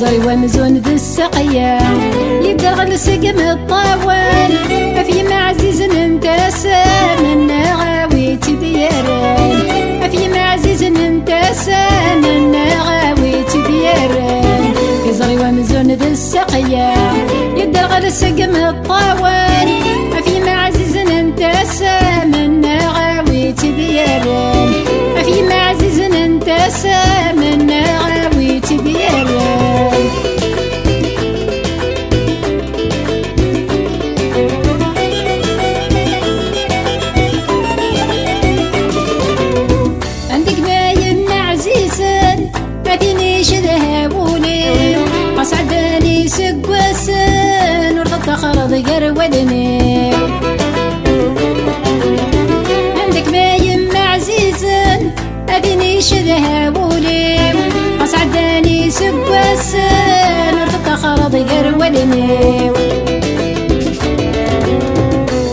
زري ومزون ذي السقيا يقدر غلسق من الطاول في معزيز انتسان النغاوي تديران في معزيز انتسان النغاوي تديران زري ومزون ذي السقيا يقدر غلسق من الطاول في معزيز انتسان النغاوي تديران في معزيز انتسان النغاوي تديران عندك باين عزيزا ما فينيش ذهبولي قصعداني سقوسن ورغط خرض قرودني عندك باين عزيزا ما فينيش ذهبولي قصعداني سقوسن ورغط خرض قرودني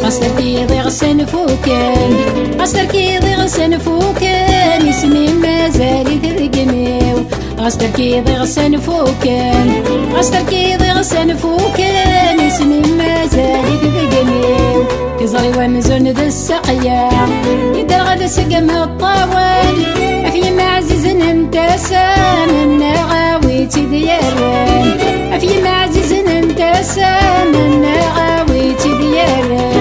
قصر كيضي غسن فوكن قصر كيضي غسن فوكن اسمي مازال تذقميو قصر كيضي غسن فوكن قصر كيضي غسن فوكن اسمي مازال تذقميو يزري ومزون ذا السقيا يدر غدا سقم الطاول في معزز انتسان النغاوي تديران في معزز انتسان النغاوي تديران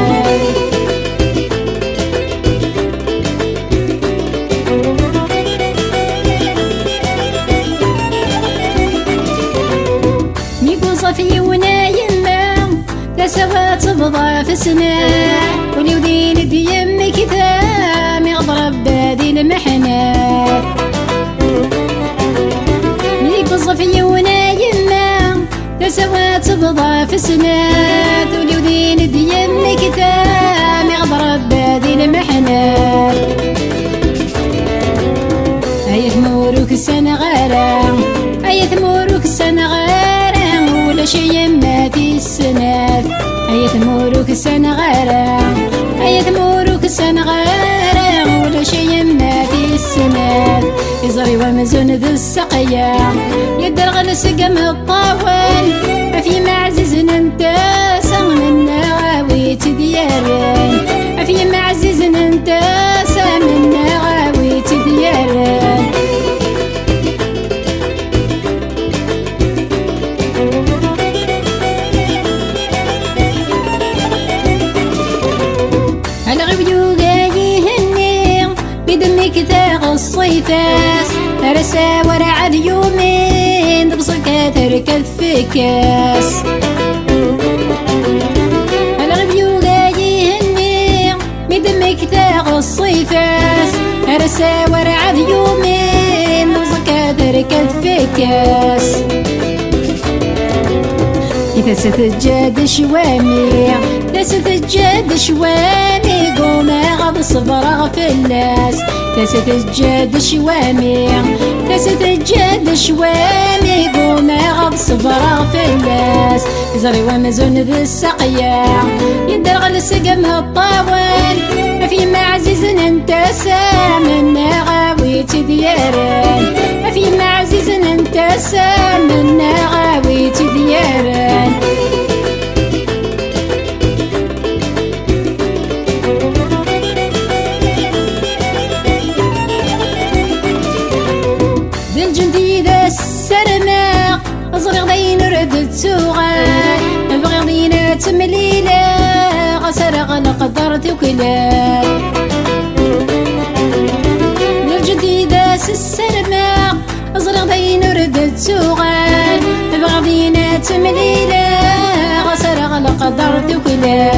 صفي ونايمة تسوات بضعف سنة ولي ودين ديم كتام يضرب بادي المحنة ميكو صفي ونايمة تسوات بضعف سنة ولي ودين ديم كتام يضرب بادي المحنة هيا ثمورك سنة غارة هيا ثمورك سنة غارة ولا شي ما في السنات هيا ثمورك سنة غارة هيا ثمورك سنة غارة ولا شي ما في السنات يزري ومزون ذي السقيا يدر غلسق من الطاول في معزز انتسان النغاوي تديران في معزز انتسان النغاوي تديران كتاغ الصيفاس ترسى ورع اليومين تبصك تركض في كاس الغبيو غاي هني بدم كتاغ الصيفاس ترسى ورع اليومين تبصك تركض في كاس إذا ستجاد شوامي إذا ستجاد شوامي قوم غض صبر في الناس إذا ستجاد شوامي إذا ستجاد شوامي قوم غض صبر في الناس زري ومزون ذي السقيا يدر غلسق من الطاول في معزز انتسام النغاوي تديران في معزز انتسام النغاوي تديران ذي الجندي ذا السرماق صغير ضين ردت سوغان نبغي ضينا تمليلا غسر غلق قدرت وكلا ذي الجندي ذا السرماق صغير ضين ردت سوغان نبغي ضينا تمليلا غسر غلق قدرت وكلا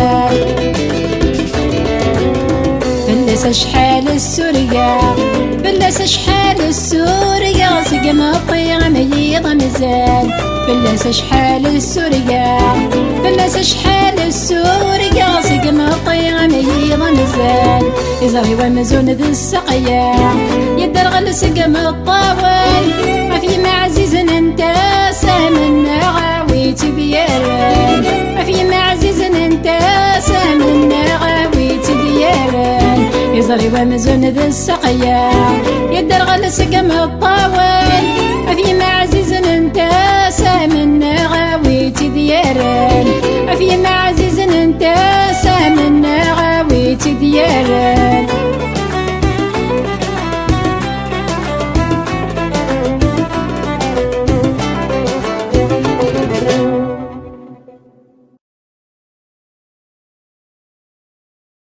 بلس شحال السوريا بلس شحال السوريا سقم الطيغ ميض مزال بلس شحال السوريا بلس شحال السوريا سقم الطيغ ميض مزال يزري ومزون ذي السقيا يدر غلسق من الطاول ما في معزز انتسام النغاوي تبيران ما في معزز انتسام النغاوي تبيران يزري ومزون ذي السقيا يدر غلسق من الطاول ما في معزز انتسام سامنا غاويتي ديارن عفية عزيز انت سامنا غاويتي ديارن